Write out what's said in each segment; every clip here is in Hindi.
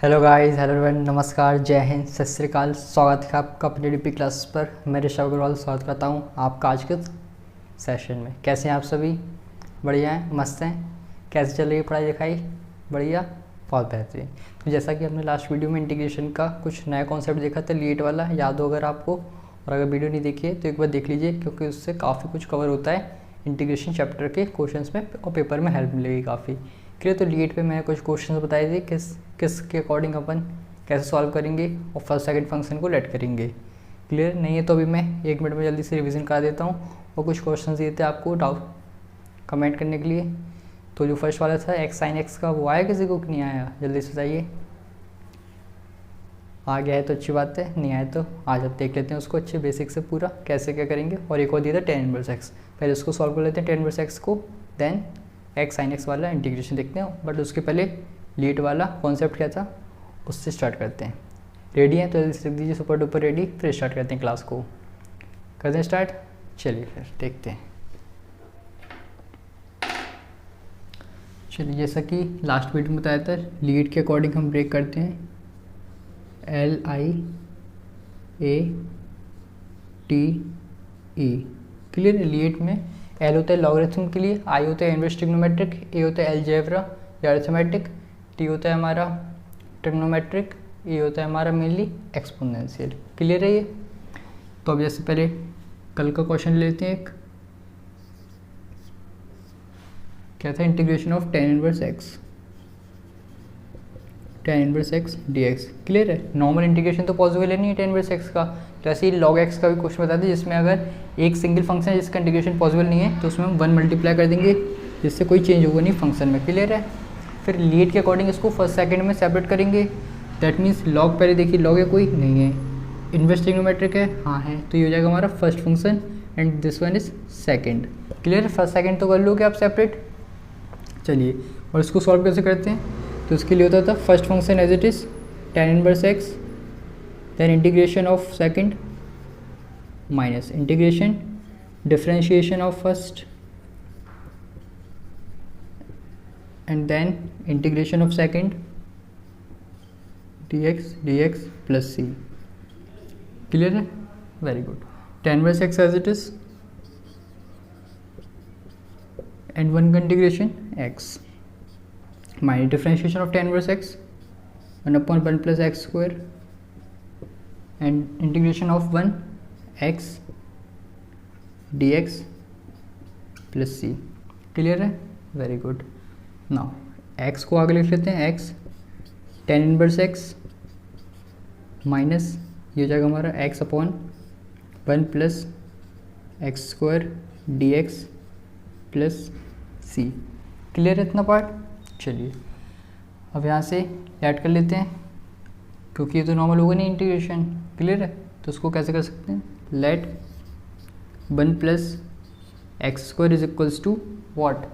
हेलो गाइस, हेलो एवरीवन, नमस्कार, जय हिंद, सत श्री अकाल। स्वागत है आपका अपनी डीपी क्लास पर। मैं ऋषभ अग्रवाल स्वागत करता हूँ आपका आज के सेशन में। कैसे हैं आप सभी? बढ़िया हैं, मस्त हैं? कैसे चल रही है पढ़ाई लिखाई? बढ़िया, बहुत बेहतरीन। तो जैसा कि हमने लास्ट वीडियो में इंटीग्रेशन का कुछ नया कॉन्सेप्ट देखा था, लीट वाला, याद हो अगर आपको। और अगर वीडियो नहीं देखी है तो एक बार देख लीजिए, क्योंकि उससे काफ़ी कुछ कवर होता है इंटीग्रेशन चैप्टर के क्वेश्चंस में, और पेपर में हेल्प मिलेगी काफ़ी। क्लियर? तो लीट पे मैंने कुछ क्वेश्चंस बताए थे किस के अकॉर्डिंग अपन कैसे सॉल्व करेंगे और फर्स्ट सेकंड फंक्शन को लेट करेंगे। क्लियर? नहीं है तो अभी मैं 1 मिनट में जल्दी से रिवीजन करा देता हूँ। और कुछ क्वेश्चंस दिए थे आपको डाउट कमेंट करने के लिए। तो जो फर्स्ट वाला था एक्स साइन एक्स का, वो आया किसी को कि नहीं आया? जल्दी से बताइए। आ गया है तो अच्छी बात है, नहीं आया तो आज अब देख लेते हैं उसको अच्छे बेसिक से पूरा कैसे क्या करेंगे। और एक और दिया था tan इनवर्स एक्स, पहले उसको सॉल्व कर लेते हैं tan इनवर्स एक्स को, देन एक्स साइन एक्स वाला इंटीग्रेशन देखते हैं। बट उसके पहले लीट वाला कॉन्सेप्ट क्या था उससे स्टार्ट करते हैं। रेडी हैं तो जल्दी से लिख दीजिए सुपर डुपर रेडी, फिर स्टार्ट करते हैं क्लास को। करते हैं स्टार्ट, चलिए फिर देखते हैं। चलिए, जैसा कि लास्ट वीडियो में बताया था, लीट के अकॉर्डिंग हम ब्रेक करते हैं LIATE। क्लियर? लीट में एल होता है लॉगरिथम के लिए, आई होता है इनवर्स ट्रिग्नोमेट्रिक, ए होता है अलजेब्रा या अरिथमेटिक, टी होता है हमारा ट्रिग्नोमेट्रिक, ए होता है हमारा मेनली एक्सपोनेंशियल। क्लियर है ये? तो अब जैसे पहले कल का क्वेश्चन लेते हैं। एक क्या था? Integration of tan inverse x dx। Clear है? नॉर्मल इंटीग्रेशन तो पॉसिबल है नहीं है tan इनवर्स x का, तो ऐसे ही log x का भी क्वेश्चन बता दें जिसमें अगर एक सिंगल फंक्शन है जिसका इंटीग्रेशन पॉसिबल नहीं है तो उसमें हम 1 मल्टीप्लाई कर देंगे, जिससे कोई चेंज होगा नहीं फंक्शन में। क्लियर है? फिर लीट के अकॉर्डिंग इसको फर्स्ट सेकंड में सेपरेट करेंगे। दैट मीन्स log, पहले देखिए log है कोई नहीं है, इनवर्स ट्रिग्नोमेट्रिक है, हाँ है, तो ये हो जाएगा हमारा first function and this one is second. Clear? First second तो कर लोगे आप सेपरेट। चलिए, और इसको सॉल्व कैसे करते हैं? तो उसके लिए होता था first function as it is tan inverse x, then integration of second minus integration differentiation of first and then integration of second dx plus c। Clear है? Very good. tan inverse x as it is and one का integration x minus differentiation of tan inverse x 1/1 plus x square and integration of 1 x dx plus c। Clear है? Very good. नाउ x को आगे लिख लेते हैं, x tan inverse x minus ये हो जाएगा हमारा x/1 plus x square dx plus c। Clear है इतना पार्ट? चलिए, अब यहाँ से ऐड कर लेते हैं, क्योंकि ये तो नॉर्मल होगा नहीं इंटीग्रेशन। क्लियर है? तो उसको कैसे कर सकते हैं? Let 1 plus x square is equals to what?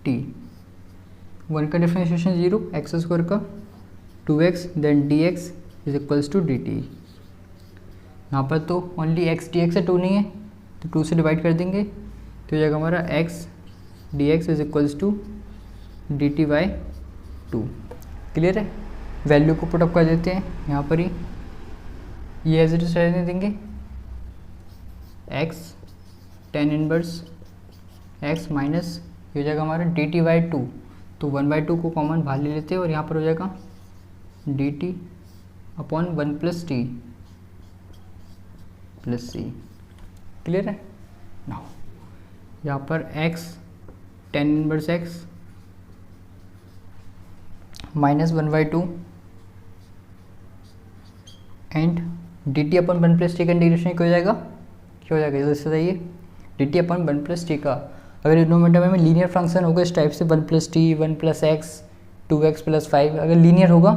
T. 1 का डिफरेंशिएशन 0, एक्स स्क्वायर का 2x, then dx is equals to dt। यहाँ पर तो ओनली x dx है, 2 नहीं है, तो 2 से डिवाइड कर देंगे तो हो जाएगा हमारा x dx is equals to dt by 2। Clear है? वैल्यू को पुटअप कर देते हैं यहाँ पर ही, ये एज इट इज रहने देंगे, x tan inverse x minus ये हो जाएगा हमारा dt बाई 2, तो 1/2 को कॉमन बाहर ले लेते हैं और यहाँ पर हो जाएगा dt/1 plus t plus c। Clear है? नाउ यहाँ पर x tan inverse x minus 1/2 and dt/1 plus T का इंटीग्रेशन क्या हो जाएगा? क्या हो जाएगा जल्दी से बताइए? dt/1 प्लस टी का, अगर डिनोमिनेटर में लीनियर फंक्शन होगा इस टाइप से 1 plus T, 1 plus x, 2x plus 5, अगर लीनियर होगा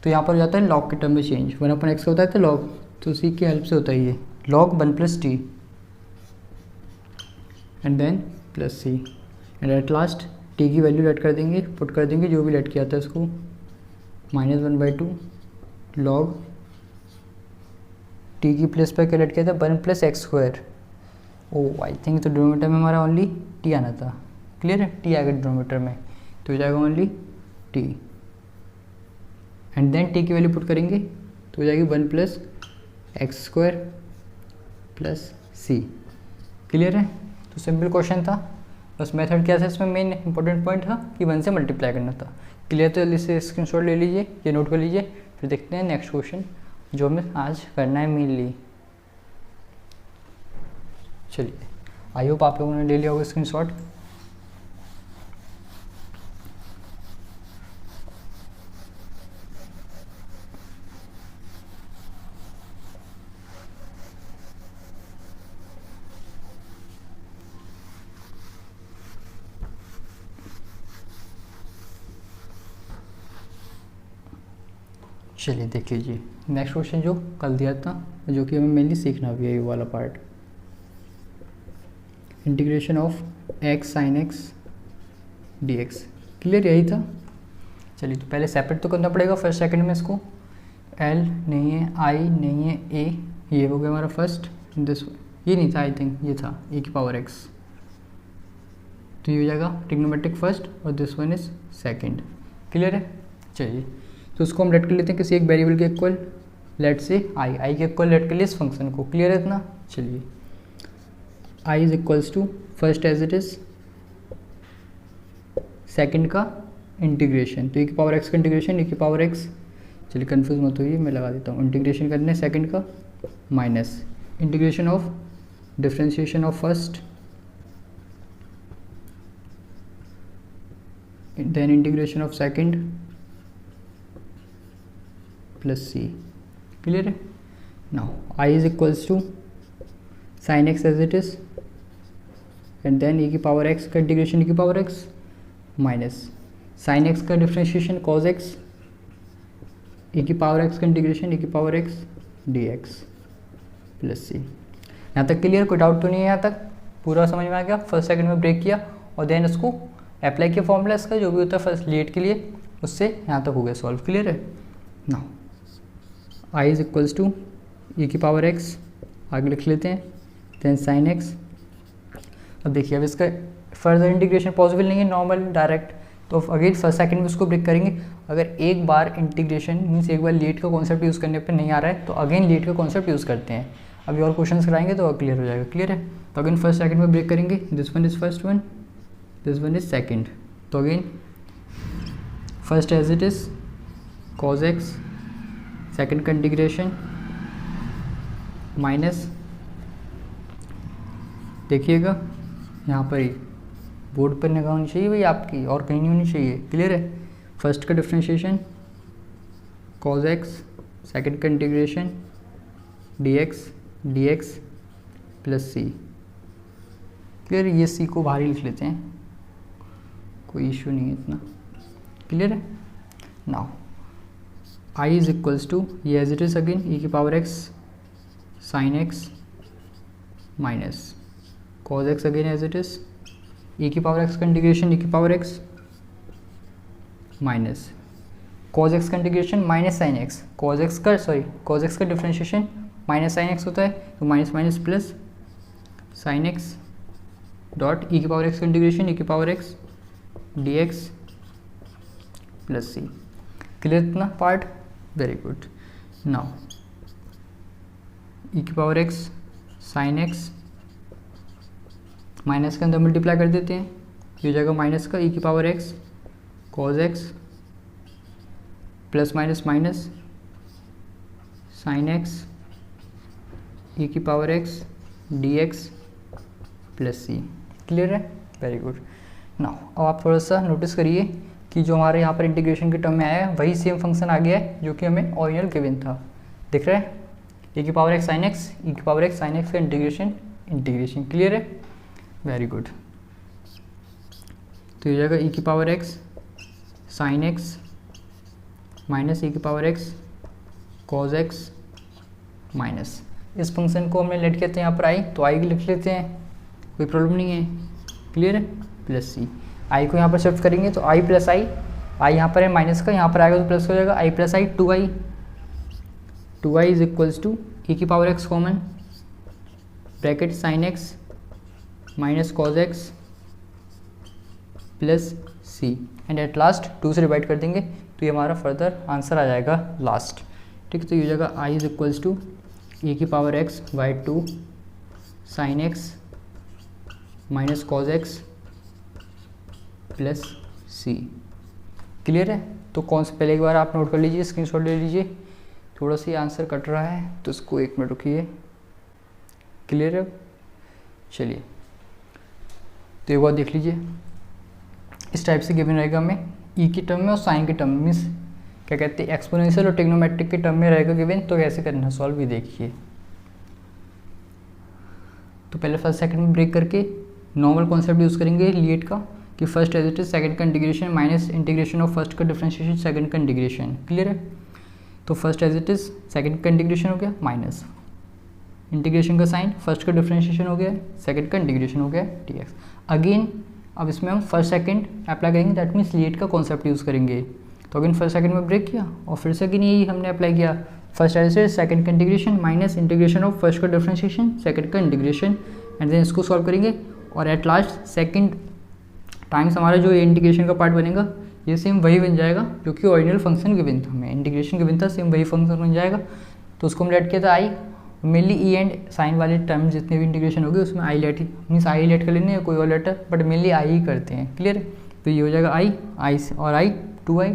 तो यहाँ पर हो जाता है लॉग के टर्म में चेंज। 1/x का होता है तो लॉग, तो उसी की हेल्प से होता है ये log 1 plus t and then plus C and at last t की वैल्यू लेट कर देंगे, पुट कर देंगे जो भी लेट किया था इसको, माइनस 1/2 लॉग टी की प्लेस पर क्या लेट किया था? 1 plus x square. Oh I think तो डिनोमिनेटर में हमारा ओनली टी आना था। क्लियर है? टी आएगा डिनोमिनेटर में तो हो जाएगा only t and then t की वैल्यू पुट करेंगे तो हो जाएगी 1 प्लस एक्स स्क्वायर प्लस सी। क्लियर है? तो सिंपल क्वेश्चन था, बस मेथड क्या था इसमें, मेन इंपॉर्टेंट पॉइंट था कि 1 से मल्टीप्लाई करना था। क्लियर? तो जल्दी से स्क्रीनशॉट ले लीजिए, ये नोट कर लीजिए, फिर देखते हैं नेक्स्ट क्वेश्चन जो हमें आज करना है मेनली। चलिए, आई होप आप लोगों ने ले लिया होगा स्क्रीनशॉट। चलिए देख लीजिए नेक्स्ट क्वेश्चन जो कल दिया था, जो कि हमें मेनली सीखना भी है ये वाला part. Integration of x sine x d x. Clear? यही था। चलिए तो पहले सेपरेट तो करना पड़ेगा फर्स्ट सेकंड में इसको। एल नहीं है, आई नहीं है, ए, ये हो गया हमारा फर्स्ट। दिस ये नहीं था, आई थिंक ये था ए की पावर एक्स, तो ये हो जाएगा ट्रिग्नोमेट्रिक फर्स्ट और this one is second. Clear है? चलिए तो उसको हम लेट कर लेते हैं किसी एक वेरिएबल के इक्वल, लेट से आई के इक्वल लेट कर लिए इस फंक्शन को। क्लियर है इतना? चलिए I is equals to first as it is second का इंटीग्रेशन, तो ए की पावर एक्स का इंटीग्रेशन ए की पावर एक्स। चलिए कंफ्यूज मत होइए, मैं लगा देता हूँ। इंटीग्रेशन करने सेकंड का minus integration of differentiation of first, then integration of second plus C. Clear है? Now I is equals to sine x as it is and then a की पावर एक्स का इंटीग्रेशन ए की power x minus sine x का डिफरेंशिएशन कॉज एक्स, ए की पावर एक्स का इंटीग्रेशन ए की power x d x plus C. यहाँ तक क्लियर? कोई डाउट तो नहीं है? यहाँ तक पूरा समझ में आ गया? फर्स्ट सेकंड में ब्रेक किया और देन उसको अप्लाई किया फॉर्मूला इसका जो भी होता है फर्स्ट लेट के लिए, उससे यहाँ तक हो गया सॉल्व। क्लियर है? Now I is equals to a की पावर एक्स, आगे लिख लेते हैं, देन साइन एक्स। अब देखिए अब इसका फर्दर इंटीग्रेशन पॉसिबल नहीं है नॉर्मल डायरेक्ट, तो अगेन फर्स्ट सेकंड में उसको ब्रेक करेंगे। अगर एक बार इंटीग्रेशन मीन्स एक बार लेट का कॉन्सेप्ट यूज़ करने पे नहीं आ रहा है तो अगेन लेट का कॉन्सेप्ट यूज़ करते हैं। अभी और क्वेश्चंस कराएंगे तो क्लियर हो जाएगा। क्लियर है? तो अगेन फर्स्ट सेकंड में ब्रेक करेंगे, this one is first one, this one is second. तो again first as it is cos x, second का इंटीग्रेशन माइनस, देखिएगा यहाँ पर ही बोर्ड पर निगाह होनी चाहिए भाई आपकी, और कहीं नहीं होनी चाहिए। क्लियर है? फर्स्ट का डिफरेंशिएशन कॉज एक्स, सेकंड का इंटीग्रेशन डी एक्स प्लस सी। क्लियर? ये सी को बाहर ही लिख लेते हैं, कोई इशू नहीं है इतना। क्लियर है? Now I is equals to ये as it is again e की power x sine x minus cos x again as it is e की पावर एक्स का इंटीग्रेशन ई की power x minus cos x का integration minus sine x, cos x का डिफरेंशिएशन माइनस साइन एक्स होता है, तो minus minus plus sine x dot e की पावर एक्स का इंटीग्रेशन ई की power x d x plus सी। क्लियर इतना पार्ट? Very good. नाउ ई की power x sine x minus के अंदर मल्टीप्लाई कर देते हैं, ये हो जाएगा माइनस का ई की power x cos x plus minus minus sine x e की power x d x plus सी। क्लियर है? Very good. नाउ अब आप थोड़ा सा नोटिस करिए कि जो हमारे यहाँ पर इंटीग्रेशन के टर्म में आया है वही सेम फंक्शन आ गया है जो कि हमें ओरिजिनल गिवन था। दिख रहा है? ए की power x sine x, e की पावर एक्स साइन एक्स का इंटीग्रेशन। क्लियर है? Very good. तो ये जाएगा ई की power x sine x minus e की power x cos x minus, इस फंक्शन को हमने लेट किया था यहाँ पर आई, तो आई लिख लेते हैं, कोई प्रॉब्लम नहीं है। क्लियर है? प्लस सी। आई को यहाँ पर शिफ्ट करेंगे तो आई प्लस आई यहाँ पर है माइनस का, यहाँ पर आएगा तो प्लस हो जाएगा, I plus I two I is equals to e की power x common bracket sine x minus cos x plus C and at last 2 से डिवाइड कर देंगे, तो ये हमारा फर्दर आंसर आ जाएगा लास्ट। ठीक है, तो ये हो जाएगा I is equals to e की power x by 2 sine x minus cos x plus C. Clear है? तो कौन सा, पहले एक बार आप नोट कर लीजिए, स्क्रीनशॉट ले लीजिए। थोड़ा सा आंसर कट रहा है तो इसको 1 मिनट रुकिए। क्लियर है? चलिए तो एक बार देख लीजिए, इस टाइप से गिवन रहेगा हमें ई की टर्म में और साइन की टर्म में, मीन्स क्या कहते हैं एक्सपोनेंशियल और ट्रिग्नोमेट्रिक के टर्म में रहेगा गिवन। तो कैसे करना सॉल्व भी देखिए। तो पहले फर्स्ट सेकंड में ब्रेक करके नॉर्मल कॉन्सेप्ट यूज़ करेंगे लिएट का कि first as it is second का integration minus integration of first का डिफरेंशिएशन सेकंड का इंटीग्रेशन। क्लियर है? तो first as it is second का इंटीग्रेशन हो गया माइनस इंटीग्रेशन का साइन, फर्स्ट का डिफरेंशिएशन हो गया, सेकंड का इंटीग्रेशन हो गया dx। अगेन अब इसमें हम फर्स्ट सेकंड अप्लाई करेंगे, दैट मीन्स लिएट का कॉन्सेप्ट यूज़ करेंगे। तो अगेन फर्स्ट सेकंड में ब्रेक किया और फिर से अगेन यही हमने अप्लाई किया, first as it is second का integration minus integration of first का डिफरेंशिएशन सेकंड का इंटीग्रेशन, एंड देन इसको सॉल्व करेंगे और एट लास्ट सेकंड टाइम्स हमारा जो इंटीग्रेशन का पार्ट बनेगा ये सेम वही बन जाएगा जो कि ओरिजिनल फंक्शन गिवन था, हमें इंटीग्रेशन गिवन था, सेम वही फंक्शन बन जाएगा। तो उसको हम लेट किया था आई, मेनली ई एंड साइन वाले टर्म जितने भी इंटीग्रेशन होगी उसमें I let, means I let कर लेने या कोई और लेटर, बट मेनली आई ही करते हैं। क्लियर? तो ये हो जाएगा आई और आई 2i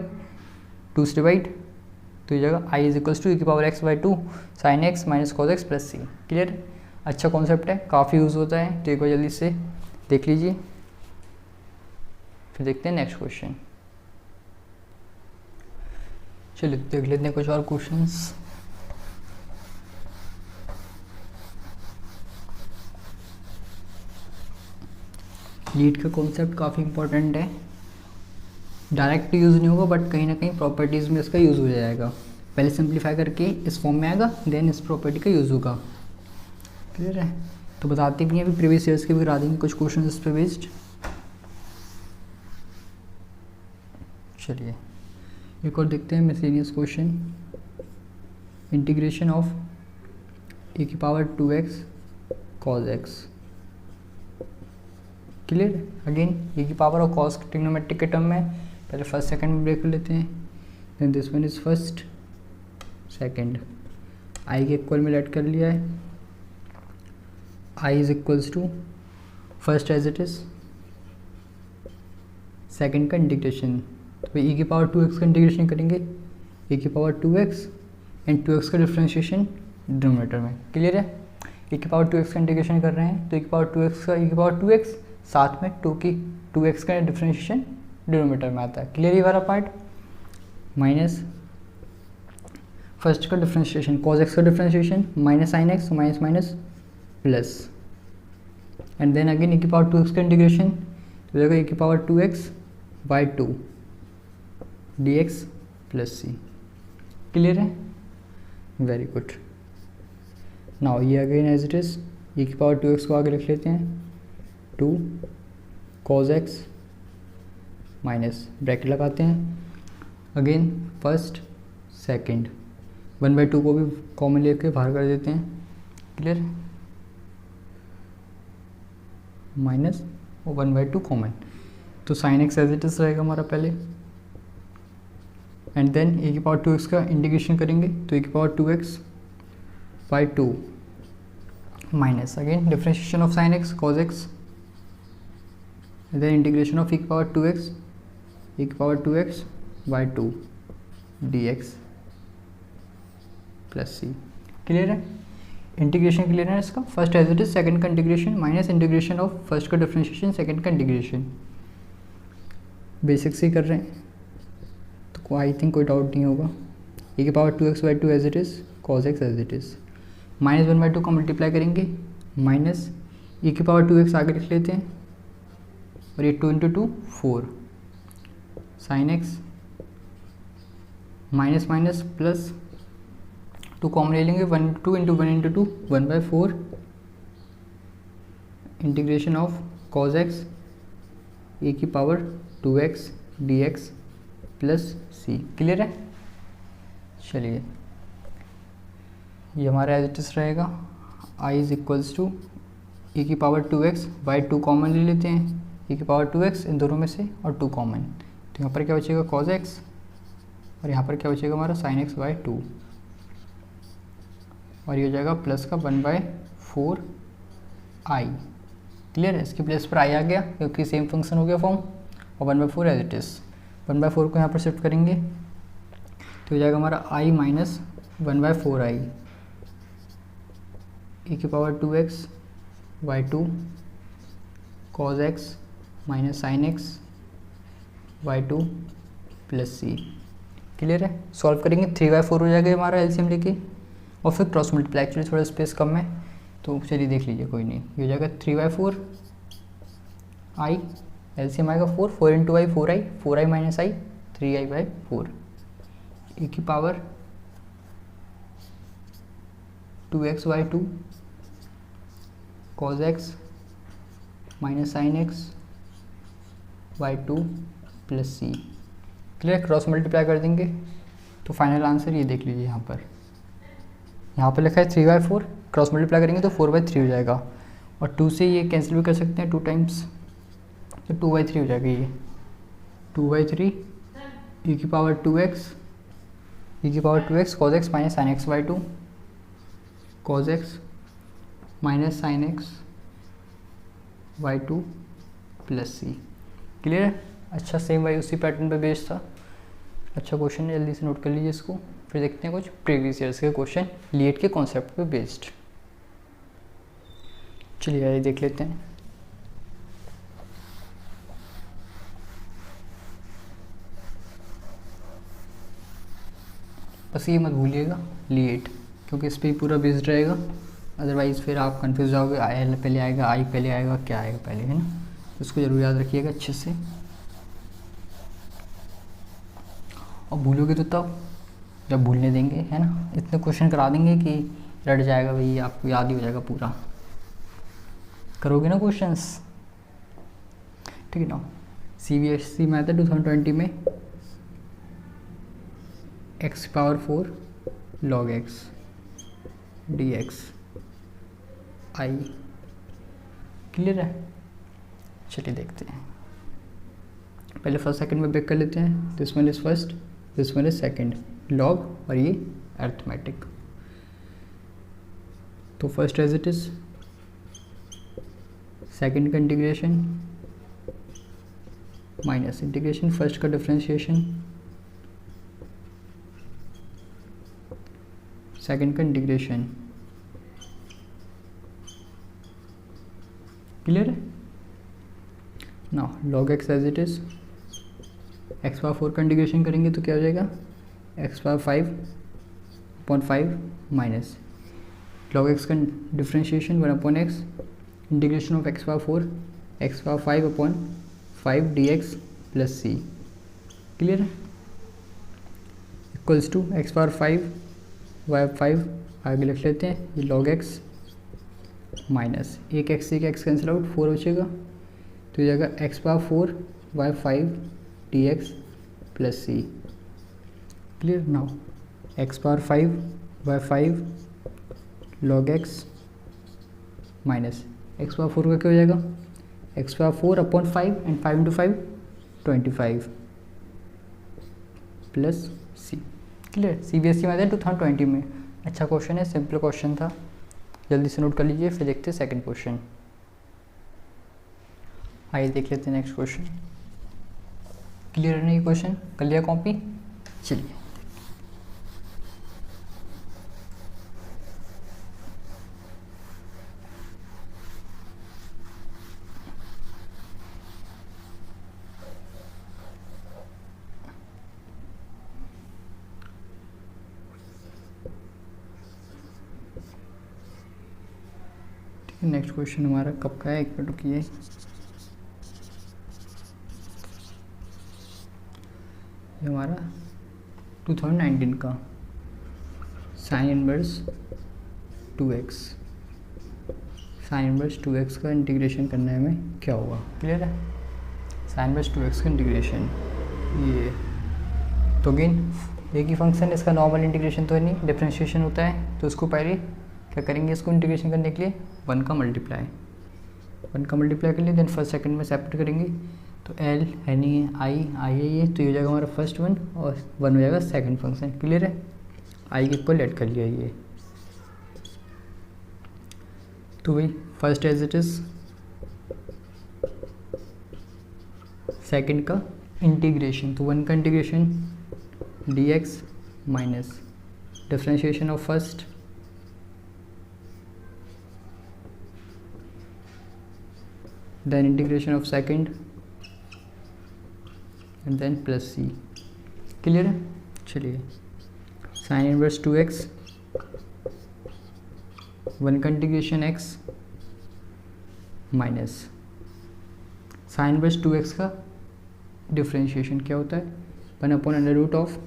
2 से डिवाइड, तो ये जाएगा I is equals to e की power x by 2 sine x minus cos x plus C. Clear? अच्छा कॉन्सेप्ट है, काफ़ी यूज़ होता है, तो एक बार जल्दी से देख लीजिए, फिर देखते हैं नेक्स्ट क्वेश्चन। चलिए देख लेते हैं कुछ और क्वेश्चंस। लीड का कॉन्सेप्ट काफ़ी इंपॉर्टेंट है, डायरेक्ट यूज़ नहीं होगा बट कहीं ना कहीं प्रॉपर्टीज़ में इसका यूज़ हो जाएगा। पहले सिंप्लीफाई करके इस फॉर्म में आएगा, देन इस प्रॉपर्टी का यूज़ होगा। क्लियर है? तो बताते भी हैं, अभी प्रीवियस ईयर्स के भी करा देंगे कुछ क्वेश्चन इस पे बेस्ड। चलिए एक और देखते हैं miscellaneous question. Integration of e की पावर 2x cos x। क्लियर? अगेन e की पावर और cos ट्रिग्नोमेट्रिक के टर्म में पहले फर्स्ट सेकंड में ब्रेक कर लेते हैं, then this one is first second, i के इक्वल में लेट कर लिया है, i is equals to first as it is second का इंटीग्रेशन, तो e की पावर 2x का इंटीग्रेशन करेंगे, e की पावर 2x एंड 2x का डिफरेंशिएशन डिनोमिनेटर में। क्लियर है? e की पावर 2x का इंटीग्रेशन कर रहे हैं तो e की पावर 2x का e की पावर 2x साथ में 2x का डिफरेंशिएशन डिनोमिनेटर में आता है। क्लियर ये वाला पार्ट? माइनस फर्स्ट का डिफरेंशिएशन cos x का differentiation minus sine x minus minus plus, and then again e की पावर 2x का इंटीग्रेशन तो जाएगा e की power 2x by 2 dx plus C. Clear है? Very good. नाउ ये again as it is e की पावर 2x को आगे लिख लेते हैं 2 cos x माइनस ब्रैकेट लगाते हैं, अगेन फर्स्ट सेकंड 1/2 को भी कॉमन लेके बाहर कर देते हैं। क्लियर? माइनस और 1/2 कॉमन, तो sine x as it is रहेगा हमारा पहले, एंड देन e की पावर 2x का इंटीग्रेशन करेंगे तो e की power 2x by 2 minus again differentiation of sine x cos x, then integration of e की पावर 2x e की power 2x by 2 dx plus C. Clear है? इंटीग्रेशन क्लियर है इसका, first as it is second का integration minus integration of first का डिफरेंशिएशन सेकंड का इंटीग्रेशन, बेसिक से ही कर रहे हैं तो आई थिंक कोई डाउट नहीं होगा। e की power 2x by 2 as it is cos x as it is, minus 1/2 का मल्टीप्लाई करेंगे, माइनस e की पावर 2x आगे लिख लेते हैं और ये 2 × 2 4 sine x minus minus plus 2 common ले लेंगे, 1 2 × 1 × 2 1/4 integration of cos x e की पावर 2x dx प्लस सी। क्लियर है? चलिए ये हमारा एज इट इज रहेगा i is equals to e की पावर 2x बाई 2 कॉमन ले लेते हैं, e की पावर 2x इन दोनों में से और 2 कॉमन, तो यहाँ पर क्या बचेगा cos x और यहाँ पर क्या बचेगा हमारा साइन एक्स बाई 2, और ये हो जाएगा प्लस का 1/4 आई। क्लियर है, इसके प्लेस पर आई आ गया क्योंकि सेम फंक्शन हो गया फॉर्म, और 1/4 एज इट इज़। 1/4 को यहाँ पर शिफ्ट करेंगे तो हो जाएगा हमारा आई माइनस 1/4 आई e की power 2x by 2 cos x minus sine X by 2 plus C. Clear है, सॉल्व करेंगे 3/4 हो जाएगा हमारा एलसीएम लेके, और फिर क्रॉस मल्टीप्लाई। एक्चुअली थोड़ा स्पेस कम है तो चलिए देख लीजिए, कोई नहीं। ये हो जाएगा 3/4 आई, एलसीएम आएगा 4, 4 into I 4i, 4i minus I 3i/4 e की power 2x by 2 cos x minus sine X by 2 plus C. Clear, cross multiply कर देंगे तो फाइनल आंसर ये देख लीजिए यहाँ पर लिखा है 3/4, क्रॉस मल्टीप्लाई करेंगे तो 4/3 हो जाएगा, और 2 से ये कैंसिल भी कर सकते हैं 2 टाइम्स, तो 2/3 हो जाएगा ये 2/3 e की power 2x cos x minus sine X by 2 cos x minus sine X by 2 plus C. Clear है, अच्छा सेम वाई उसी पैटर्न पे बेस्ड था। अच्छा क्वेश्चन है, जल्दी से नोट कर लीजिए इसको। फिर देखते हैं कुछ प्रीवियस ईयर्स के क्वेश्चन लीड के कॉन्सेप्ट पे बेस्ड। चलिए आइए देख लेते हैं। बस ये मत भूलिएगा लीड, क्योंकि इस पर ही पूरा बेस्ड रहेगा, अदरवाइज़ फिर आप कंफ्यूज जाओगे, आई पहले आएगा आई पहले आएगा क्या आएगा पहले, है ना। तो इसको ज़रूर याद रखिएगा अच्छे से, और भूलोगे तो तब जब भूलने देंगे, है ना। इतने क्वेश्चन करा देंगे कि रट जाएगा भाई, आपको याद ही हो जाएगा पूरा। करोगे ना क्वेश्चंस, ठीक है ना। CBSE मैथड 2020 में x⁴ log x dx आई। क्लियर है, चलिए देखते हैं। पहले फर्स्ट सेकंड में ब्रेक कर लेते हैं। This one is first, this one is second, log और ये अर्थमेटिक। तो first as it is, second का इंटीग्रेशन माइनस इंटीग्रेशन, फर्स्ट का डिफरेंशिएशन, सेकंड का इंटीग्रेशन। क्लियर है ना। log x as it is, x⁴ का इंटीग्रेशन करेंगे तो क्या हो जाएगा x⁴/5 माइनस log x का differentiation 1/x integration of x⁴/5 dx plus C. Clear है, इक्वल्स टू x⁴/5 आगे लिख लेते हैं, ये log x माइनस एक x से एक x कैंसिल आउट, 4 बचेगा तो ये जाएगा x⁴/5 dx प्लस सी। Clear, now x⁴/5 log x minus x⁴ का क्या हो जाएगा x⁴/5 and 5 into 5 25 plus C. Clear, CBSE method 2020 में। अच्छा क्वेश्चन है, सिंपल क्वेश्चन था, जल्दी से नोट कर लीजिए। फिर देखते हैं सेकंड क्वेश्चन। आइए देख लेते हैं नेक्स्ट क्वेश्चन। क्लियर है नहीं क्वेश्चन, कर लिया कॉपी। चलिए नेक्स्ट क्वेश्चन हमारा कब का है, एक मिनट रुकिए। ये हमारा 2019 का sign inverse 2x, sign inverse 2x का इंटीग्रेशन करने में क्या होगा। क्लियर है, साइन इनवर्स 2x का इंटीग्रेशन, ये तो अगेन एक ही फंक्शन, इसका नॉर्मल इंटीग्रेशन तो है नहीं, डिफरेंशिएशन होता है। तो उसको पहले क्या करेंगे, इसको इंटीग्रेशन करने के लिए 1 का मल्टीप्लाई कर लिए, देन फर्स्ट सेकंड में सेपरेट करेंगे तो एल यानी आई आई है ये, तो ये हो जाएगा हमारा फर्स्ट वन और वन हो जाएगा सेकंड फंक्शन। क्लियर है? आई के इक्वल ऐड कर लिया ये। तो वही first as it is, second का इंटीग्रेशन, तो वन का integration D X minus differentiation of first then integration of second and then plus c। Clear है? चलिए साइन इनवर्स 2x, वन का integration x minus sine inverse 2x का डिफ्रेंशिएशन क्या होता है, one upon under root of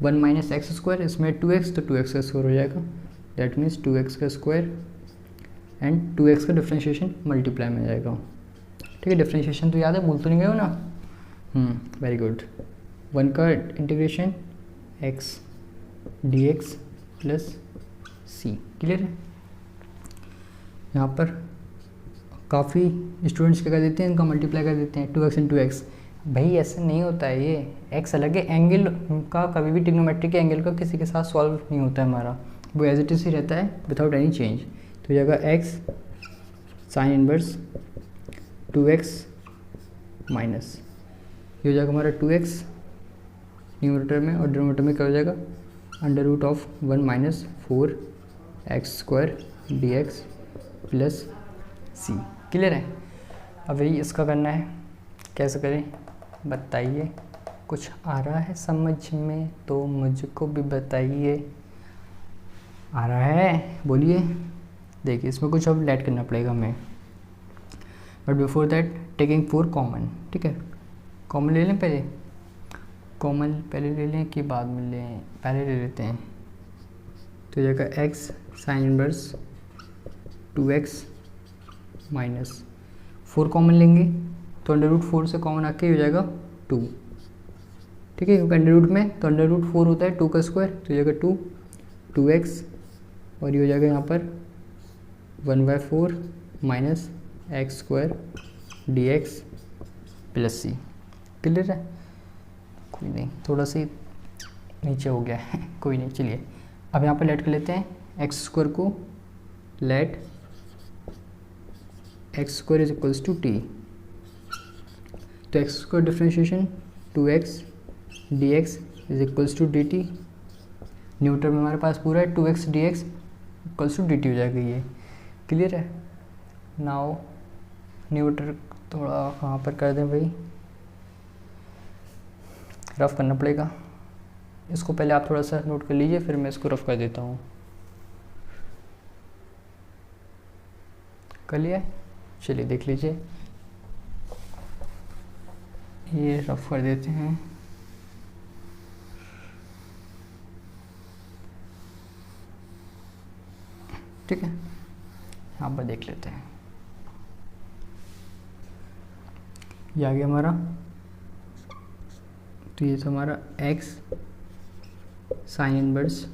one minus x square, इसमें 2x तो 2x का स्क्वायर हो जाएगा, दैट मीन्स 2x का स्क्वायर एंड 2x का डिफ्रेंशिएशन मल्टीप्लाई में जाएगा। ठीक है, डिफ्रेंशिएशन तो याद है, भूल तो नहीं गए हो ना? Very good. वन का integration x dx plus c। Clear है? यहाँ पर काफ़ी स्टूडेंट्स क्या कर देते हैं, इनका मल्टीप्लाई कर देते हैं 2x इंटू एक्स। भाई ऐसे नहीं होता है, ये x अलग है, एंगल का कभी भी ट्रिग्नोमेट्रिक एंगल का किसी के साथ सॉल्व नहीं होता है हमारा, वो एज इट इज़ ही रहता है विदाउट एनी चेंज। तो जगह x sine inverse 2x minus ये हो जाएगा हमारा 2x न्यूमरेटर में, और डिनोमिनेटर में क्या हो जाएगा under root of 1 minus 4x square D x plus C. Clear है? अब यही इसका करना है, कैसे करें बताइए? कुछ आ रहा है समझ में तो मुझको भी बताइए। आ रहा है? बोलिए। देखिए इसमें कुछ अब ऐड करना पड़ेगा हमें, but before that taking 4 common. ठीक है, कॉमन ले लें पहले, कॉमन पहले ले लें कि बाद में लें? पहले ले लेते हैं। तो जगह x sine inverse 2x minus 4 common लेंगे तो अंडर रूट 4 से कॉमन आके हो जाएगा 2। ठीक है, क्योंकि अंडर रूट में तो अंडर रूट 4 होता है 2 का स्क्वायर, तो जगह 2x और ये हो जाएगा यहाँ पर 1/4 minus x square D x plus सी। क्लियर है? कोई नहीं, थोड़ा सी नीचे हो गया है कोई नहीं। चलिए अब यहाँ पर लेट कर लेते हैं एक्स स्क्वायर को, let x square is equals to t. तो x square differentiation 2x d x is equals to d t. Newton में हमारे पास पूरा है 2x dx equals to d t हो जाएगा ये। क्लियर है? नाउ न्यूटन थोड़ा कहाँ पर कर दें भाई, रफ करना पड़ेगा इसको, पहले आप थोड़ा सा नोट कर लीजिए फिर मैं इसको रफ कर देता हूँ। कर लिया? चलिए देख लीजिए, ये रफ कर देते हैं। ठीक है, यहाँ पर देख लेते हैं। ये आ गया हमारा, तो ये था हमारा x sine inverse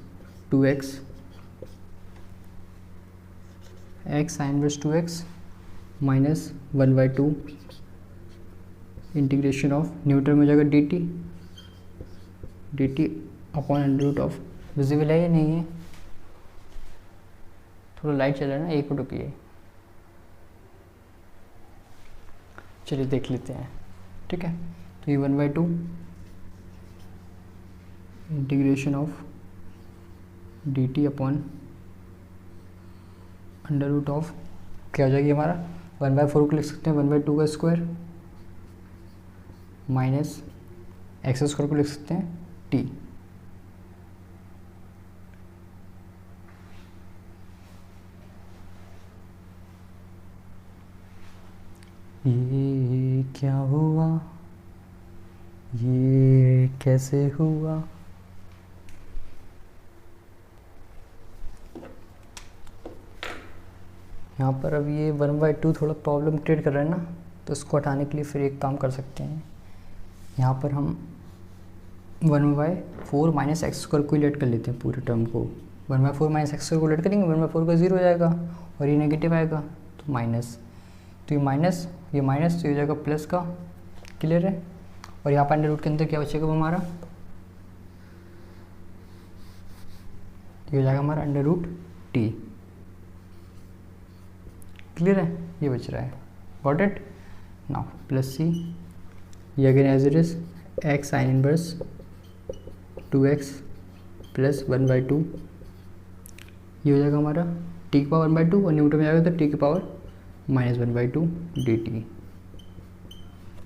2x, x sine inverse 2x minus 1/2 integration of न्यूटन में हो जाएगा dt upon under root of, visible है या नहीं है? थोड़ा लाइट चल रहा है ना, एक मिनट रुकिए। चलिए देख लेते हैं। ठीक है, तो ये 1/2 integration of dt upon under root of क्या हो जाएगी हमारा 1/4 को लिख सकते हैं 1/2 का स्क्वायर माइनस एक्स स्क्वायर को लिख सकते हैं t। ये क्या हुआ, ये कैसे हुआ? यहाँ पर अब ये 1/2 थोड़ा प्रॉब्लम क्रिएट कर रहा है ना, तो इसको हटाने के लिए फिर एक काम कर सकते हैं। यहाँ पर हम 1/4 माइनस एक्स स्क्वायर को लेट कर लेते हैं, पूरे टर्म को 1/4 माइनस एक्स स्क्वायर को लेट करेंगे, 1/4 का 0 हो जाएगा और ये नेगेटिव आएगा तो माइनस, तो ये माइनस तो ये हो जाएगा प्लस का क्लियर है। और यहाँ पर अंडर रूट के अंदर क्या बचेगा हमारा, ये हो जाएगा हमारा अंडर रूट टी। क्लियर है, ये बच रहा है, got it. Now plus C, ये again as it is X sine inverse 2x plus 1/2, ये हो जाएगा हमारा टी की पावर 1/2 और न्यूटन में जाएगा तो टी की पावर -1/2 dt।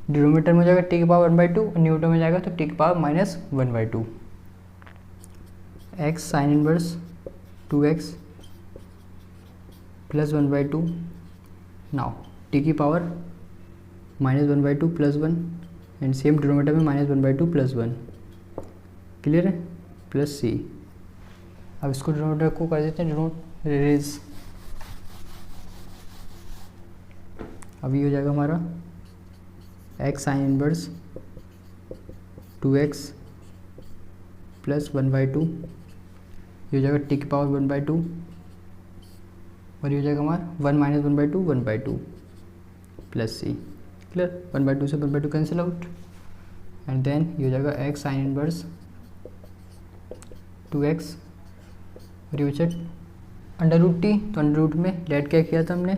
डिनोमिनेटर में जाएगा टी की पावर 1/2 और न्यूटन में जाएगा तो टी की power -1/2। X sine inverse 2x plus 1/2, now t की power -1/2 plus 1 and same denominator में -1/2 प्लस 1। क्लियर है, प्लस सी। अब इसको डिनोमिनेटर को कर देते हैं रेज। अब ये हो जाएगा हमारा x sine inverse 2x plus 1/2, ये हो जाएगा टी की पावर 1/2 और ये हो जाएगा हमारा 1 - 1/2 1/2 प्लस सी। क्लियर, 1/2 से 1/2 कैंसिल आउट एंड देन ये हो जाएगा एक्स साइन इनवर्स 2x और ये बचा अंडर रूट टी। तो अंडर रूट में लेट क्या किया था हमने,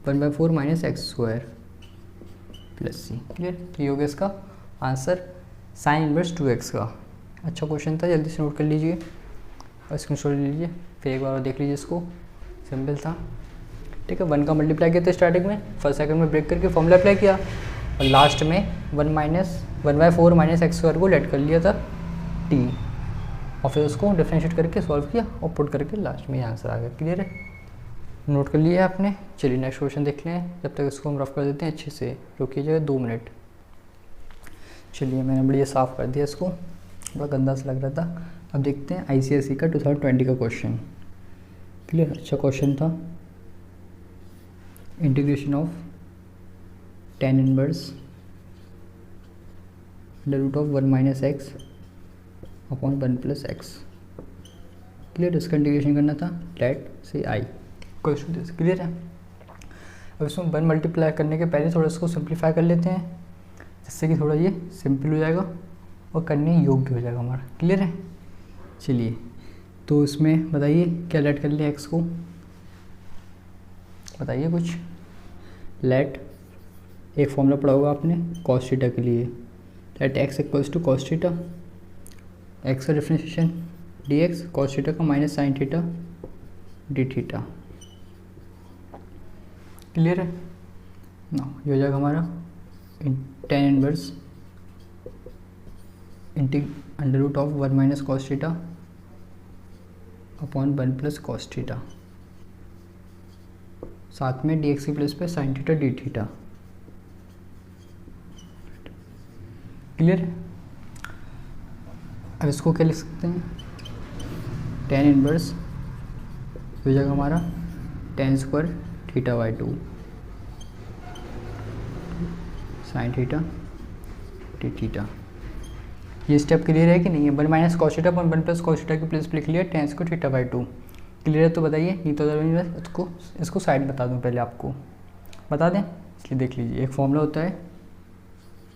1/4 - x² प्लस सी। क्लियर, तो ये हो गया इसका आंसर साइन इनवर्स 2x का। अच्छा क्वेश्चन था, जल्दी से नोट कर लीजिए और स्क्रीनशॉट ले लीजिए, फिर एक बार और देख लीजिए इसको, सिंपल था। ठीक है, 1 का मल्टीप्लाई किया था स्टार्टिंग में, फर्स्ट सेकंड में ब्रेक करके फॉर्मूला अप्लाई किया और लास्ट में 1/4 - x² को लेट कर लिया था t और फिर उसको डिफरेंशिएट करके सॉल्व किया और पुट करके लास्ट में ये आंसर आ गया। क्लियर है, नोट कर लिया आपने। चलिए नेक्स्ट क्वेश्चन देख लें, जब तक इसको हम रफ कर देते हैं अच्छे से, रुकिएगा 2 मिनट। चलिए मैंने बढ़िया साफ़ कर दिया इसको, बड़ा गंदा सा लग रहा था। अब देखते हैं ICSE का 2020 का क्वेश्चन। क्लियर, अच्छा क्वेश्चन था। Integration of tan inverse √1 - x upon 1 + x। Clear, इसका इंटीग्रेशन करना था, लेट से आई क्वेश्चन दिस। क्लियर है, अब इसमें 1 मल्टीप्लाई करने के पहले थोड़ा इसको सिंप्लीफाई कर लेते हैं, जिससे कि थोड़ा ये सिंपल हो जाएगा और करने योग्य हो जाएगा हमारा। क्लियर है, चलिए तो इसमें बताइए क्या लेट कर लिया x को, बताइए कुछ। लेट एक फॉर्मूला पढ़ा होगा आपने cos थीटा के लिए, let x = cos theta, x का डिफरेंशिएशन dx, cos थीटा का minus sine theta D theta. Clear है ना, ये हो जाएगा हमारा tan inverse √1 - cos theta upon 1 + cos theta, साथ में dx की प्लेस पे sine theta D theta. Clear है, अब इसको क्या लिख सकते हैं, tan इनवर्स हो जाएगा हमारा tan² θ/2 sine theta D theta. ये स्टेप क्लियर है कि नहीं है, 1 - cos theta upon 1 + cos theta की प्लेस पे लिख लिया tan² θ/2। क्लियर है, तो बताइए, नहीं तो इसको साइड बता दूं, पहले आपको बता दें, इसलिए देख लीजिए। एक फॉर्मूला होता है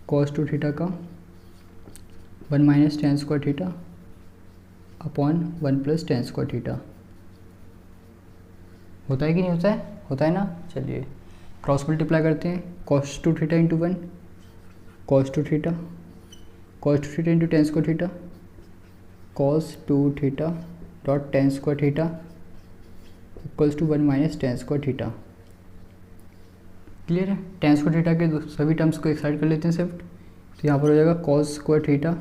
cos2 थीटा का 1 - tan² theta upon 1 + tan² theta. होता है कि नहीं होता है, होता है ना। चलिए क्रॉस मल्टीप्लाई करते हैं, cos2 theta × 1 cos2 theta, cos2 theta × tan² theta, cos2 theta dot tan² theta equals to 1 - tan² theta. Clear है, tan² थीटा के सभी टर्म्स को एक साइड कर लेते हैं शिफ्ट, तो यहाँ पर हो जाएगा cos² theta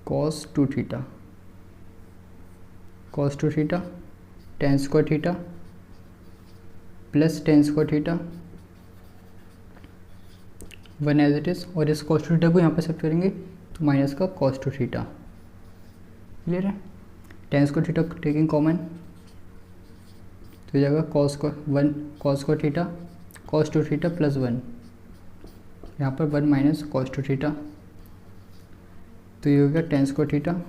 cos2 theta cos2 theta tan² theta plus tan² theta 1 as it is, और इस cos2 थीटा को यहाँ पर शिफ्ट करेंगे तो माइनस का cos2 थीटा। क्लियर है, tan² थीटा टेकिंग कॉमन तो हो जाएगा cos² theta cos2 theta plus 1, यहाँ पर 1 - cos2 थीटा, तो ये हो गया tan² theta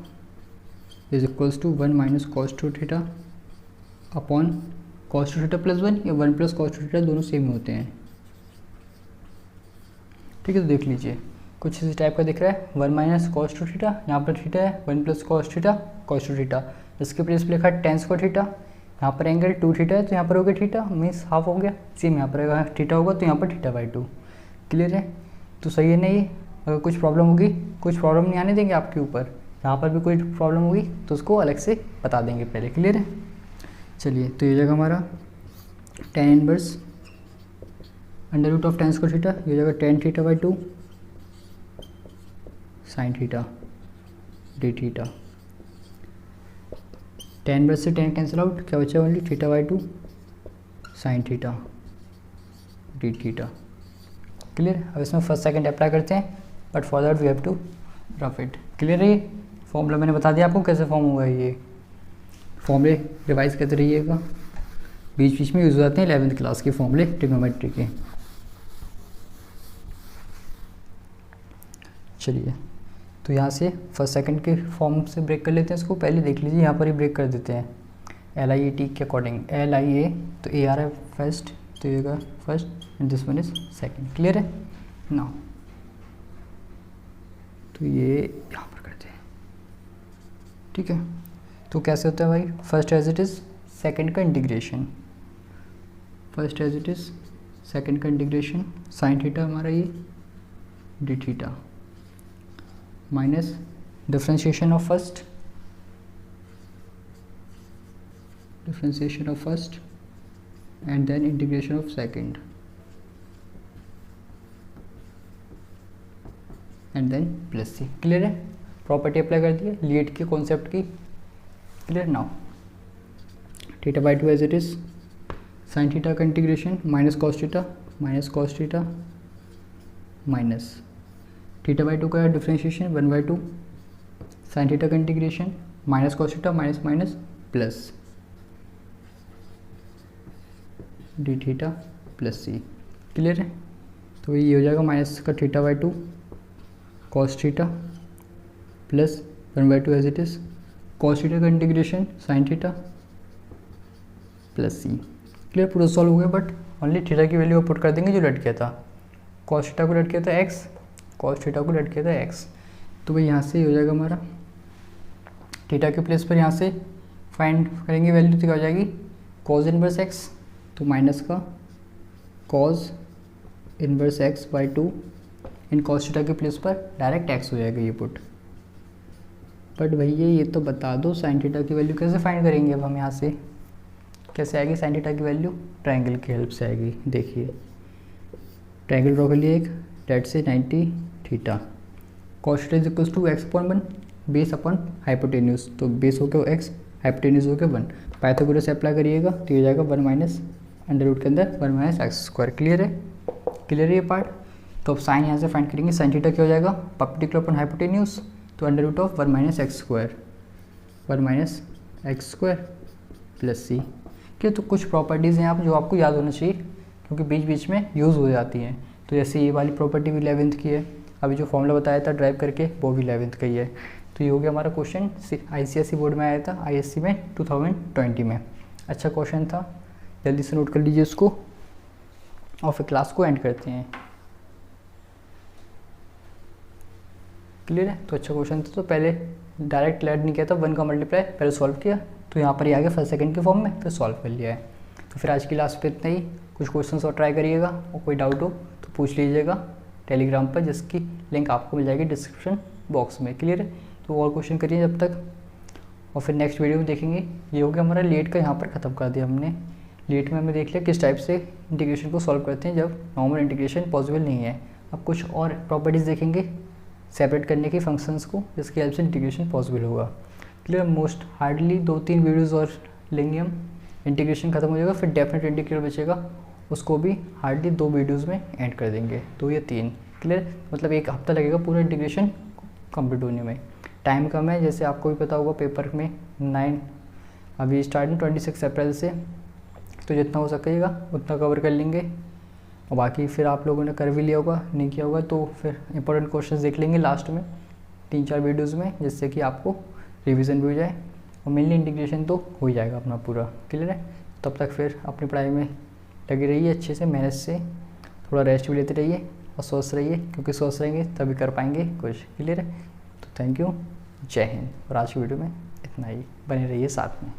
is equals to 1 - cos2 theta upon cos2 theta plus 1 या 1 + cos2 थीटा, दोनों सेम होते हैं। ठीक है, तो देख लीजिए कुछ इसी टाइप का दिख रहा है, 1 माइनस कॉस टू थीटा, यहाँ पर थीटा है, 1 plus cos theta cos two theta, इसके प्लेस पे लिखा है टेन स्क्वायर थीटा, यहाँ पर एंगल 2 थीटा है तो यहाँ पर हो गया थीटा मीन्स हाफ हो गया, सेम यहाँ पर थीटा होगा तो यहाँ पर थीटा बाई 2। क्लियर है, तो सही है नहीं। अगर कुछ प्रॉब्लम होगी, कुछ प्रॉब्लम नहीं आने देंगे आपके ऊपर, यहाँ पर भी कोई प्रॉब्लम होगी तो उसको अलग से बता देंगे पहले। क्लियर है, चलिए तो ये जगह हमारा tan inverse under root of tan square theta, ये जगह tan theta by 2 sine theta D theta, tan बस से टेन कैंसिल आउट, क्या बचा only theta by 2 sine theta D theta. Clear, अब इसमें फर्स्ट सेकंड अप्लाई करते हैं, but for that we have to rough इट। क्लियर है, फॉर्मूला मैंने बता दिया आपको कैसे फॉर्म हुआ है, ये फॉर्मूले रिवाइज करते रहिएगा, बीच बीच में यूज हो जाते हैं 11th क्लास के फॉर्मूले ट्रिग्नोमेट्री के। चलिए तो यहाँ से फर्स्ट सेकंड के फॉर्म से ब्रेक कर लेते हैं इसको, पहले देख लीजिए यहाँ पर ही ब्रेक कर देते हैं LIAT के अकॉर्डिंग, LIA तो A आ रहा है फर्स्ट, तो ये होगा first and this one is second. Clear है ना, तो ये यहाँ पर करते हैं। ठीक है, तो कैसे होता है भाई, first as it is second का integration, first as it is second का इंटीग्रेशन साइन थीटा हमारा ये d theta minus differentiation of first, differentiation of first and then integration of second and then plus C. Clear है, प्रॉपर्टी अप्लाई कर दी है लीट के कॉन्सेप्ट की। Clear, now theta by 2 as it is sine theta का integration minus cos theta minus theta by 2 का डिफ्रेंशिएशन 1 बाई 2 साइन थीटा का integration minus cos theta minus minus plus d theta plus सी। क्लियर है, तो ये हो जाएगा माइनस का theta by 2 cos theta plus 1 by 2 as it is cos theta का इंटीग्रेशन साइन थीटा प्लस सी। क्लियर, पूरा सॉल्व हो गया, बट ओनली थीटा की वैल्यू पुट कर देंगे जो लट गया था, कॉस थीटा को लट गया था x, कॉस थीटा को लट गया था x, तो भाई यहाँ से हो जाएगा हमारा थीटा के प्लेस पर यहाँ से फाइंड करेंगे वैल्यू, तो क्या हो जाएगी कॉस इनवर्स x, तो माइनस का cos inverse x by 2 in cos theta के प्लेस पर डायरेक्ट x हो जाएगा ये पुट। बट भैया ये तो बता दो साइन थीटा की वैल्यू कैसे फाइंड करेंगे, अब हम यहाँ से कैसे आएगी साइन थीटा की वैल्यू, ट्रायंगल की हेल्प से आएगी। देखिए ट्रायंगल ड्रॉ कर लिए एक, डेट से 90 theta, cos theta is equals to x upon 1 base upon hypotenuse, तो बेस हो गया x हाइपोटेन्यूज हो गया 1, पाइथागोरस से अप्लाई करिएगा तो ये जाएगा 1 माइनस अंडर रूट के अंदर 1 माइनस एक्स स्क्वायर। क्लियर है, क्लियर है ये पार्ट। तो अब साइन यहाँ से फाइंड करेंगे, साइन थीटा क्या हो जाएगा परपेंडिकुलर अपॉन हाइपोटेन्यूज, तो under root of 1 minus x square, 1 minus x square plus c. क्या, तो कुछ प्रॉपर्टीज़ हैं आप जो आपको याद होना चाहिए क्योंकि बीच बीच में यूज़ हो जाती हैं। तो जैसे ये वाली प्रॉपर्टी भी 11th की है, अभी जो फॉर्मूला बताया था ड्राइव करके वो भी 11th का ही है। तो ये हो गया हमारा क्वेश्चन, ICSE बोर्ड में आया था, ISC में 2020 में। अच्छा क्वेश्चन था, जल्दी से नोट कर लीजिए उसको और फिर क्लास को एंड करते हैं। क्लियर है, तो अच्छा क्वेश्चन था, तो पहले डायरेक्ट ऐड नहीं किया था, 1 का मल्टीप्लाई पहले सॉल्व किया, तो यहाँ पर ही आ गया फर्स्ट सेकंड के फॉर्म में, फिर सॉल्व कर लिया है। तो फिर आज की क्लास पे इतना ही, कुछ क्वेश्चंस और ट्राई करिएगा और कोई डाउट हो तो पूछ लीजिएगा टेलीग्राम पर, जिसकी लिंक आपको मिल जाएगी डिस्क्रिप्शन बॉक्स में। क्लियर है, तो और क्वेश्चन करिए जब तक, और फिर नेक्स्ट वीडियो में देखेंगे। ये हो गया हमारा लेट का, यहाँ पर ख़त्म कर दिया हमने। लेट में हमने देख लिया किस टाइप से इंटीग्रेशन को सॉल्व करते हैं जब नॉर्मल इंटीग्रेशन पॉसिबल नहीं है। अब कुछ और प्रॉपर्टीज़ देखेंगे सेपरेट करने की फंक्शंस को, जिसकी हेल्प से इंटीग्रेशन पॉसिबल होगा। क्लियर, मोस्ट हार्डली 2-3 वीडियोज़ और लेंगे हम, इंटीग्रेशन खत्म हो जाएगा, फिर डेफिनेट इंटीग्रल बचेगा, उसको भी हार्डली 2 वीडियोज़ में एंड कर देंगे, 2 या 3। क्लियर, मतलब 1 हफ्ता लगेगा पूरा इंटीग्रेशन कंप्लीट होने में, टाइम कम है, जैसे आपको भी पता होगा पेपर में 9 अभी स्टार्टिंग 26 अप्रैल से, तो जितना हो सकेगा उतना कवर कर लेंगे। और बाकी फिर आप लोगों ने कर भी लिया होगा, नहीं किया होगा तो फिर इंपॉर्टेंट क्वेश्चंस देख लेंगे लास्ट में 3-4 वीडियोज़ में, जिससे कि आपको रिवीजन भी हो जाए और मेनली इंटीग्रेशन तो हो ही जाएगा अपना पूरा। क्लियर है, तब तक फिर अपनी पढ़ाई में लगे रहिए अच्छे से, मेहनत से, थोड़ा रेस्ट भी लेते रहिए और सोच रहिए, क्योंकि सोच रहेंगे तभी कर पाएंगे कुछ। क्लियर है? तो थैंक यू, जय हिंद। और आज की वीडियो में इतना ही, बने रहिए साथ में।